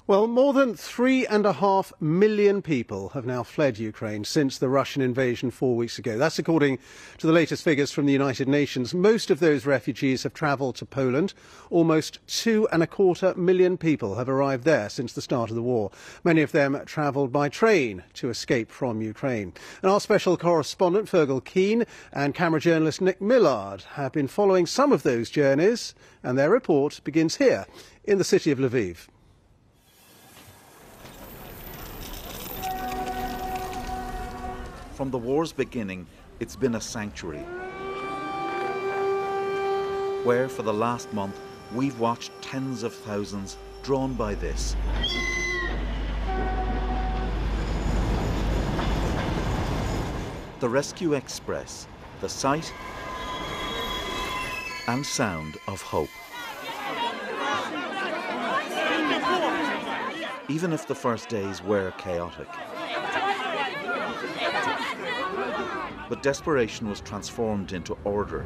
Well, more than 3.5 million people have now fled Ukraine since the Russian invasion 4 weeks ago. That's according to the latest figures from the United Nations. Most of those refugees have travelled to Poland. Almost 2.25 million people have arrived there since the start of the war. Many of them travelled by train to escape from Ukraine. And our special correspondent, Fergal Keane, and camera journalist Nik Millard have been following some of those journeys, and their report begins here in the city of Lviv. From the war's beginning, it's been a sanctuary, where for the last month we've watched tens of thousands drawn by this. The Rescue Express, the sight and sound of hope. Even if the first days were chaotic. But desperation was transformed into order.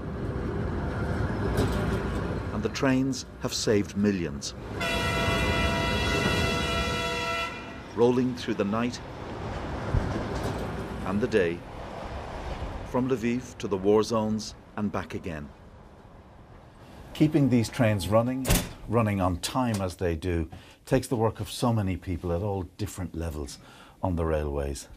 And the trains have saved millions. Rolling through the night and the day, from Lviv to the war zones and back again. Keeping these trains running on time as they do, takes the work of so many people at all different levels on the railways.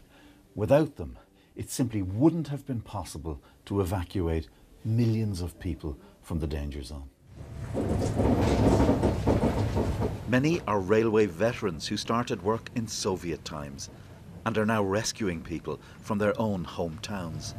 Without them, it simply wouldn't have been possible to evacuate millions of people from the danger zone. Many are railway veterans who started work in Soviet times and are now rescuing people from their own hometowns.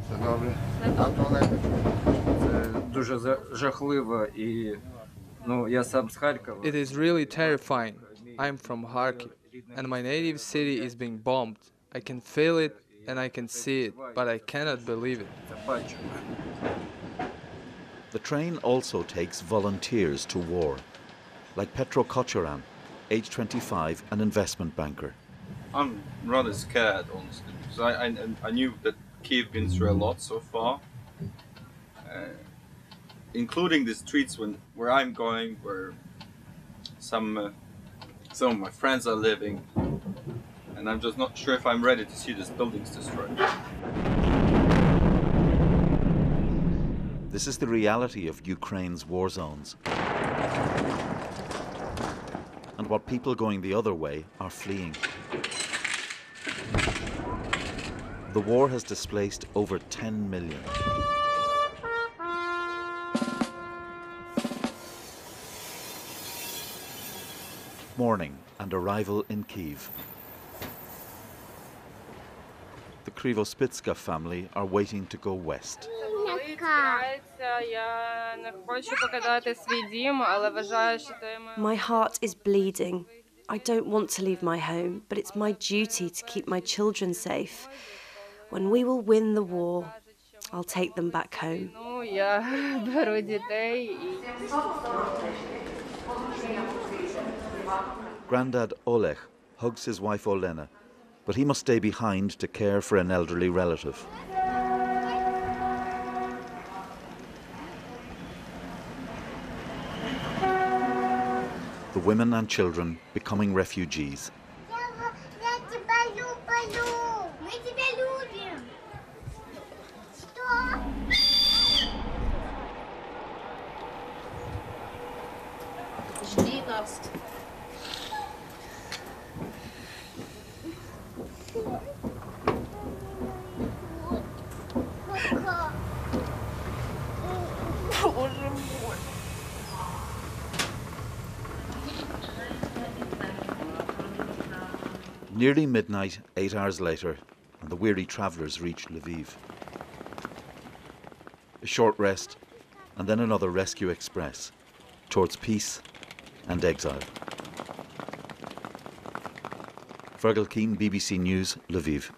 It is really terrifying. I'm from Kharkiv, and my native city is being bombed. I can feel it and I can see it, but I cannot believe it. The train also takes volunteers to war, like Petro Rocharan, age 25, an investment banker. I'm rather scared, honestly, because I knew that Kyiv been through a lot so far, including the streets where I'm going, where some of my friends are living. And I'm just not sure if I'm ready to see these buildings destroyed. This is the reality of Ukraine's war zones. And what people going the other way are fleeing. The war has displaced over 10 million. Morning and arrival in Kyiv. The Krivospitska family are waiting to go west. My heart is bleeding. I don't want to leave my home, but it's my duty to keep my children safe. When we will win the war, I'll take them back home. Grandad Oleg hugs his wife Olena, but he must stay behind to care for an elderly relative. The women and children becoming refugees. Nearly midnight, 8 hours later, and the weary travellers reach Lviv. A short rest, and then another rescue express towards peace and exile. Fergal Keane, BBC News, Lviv.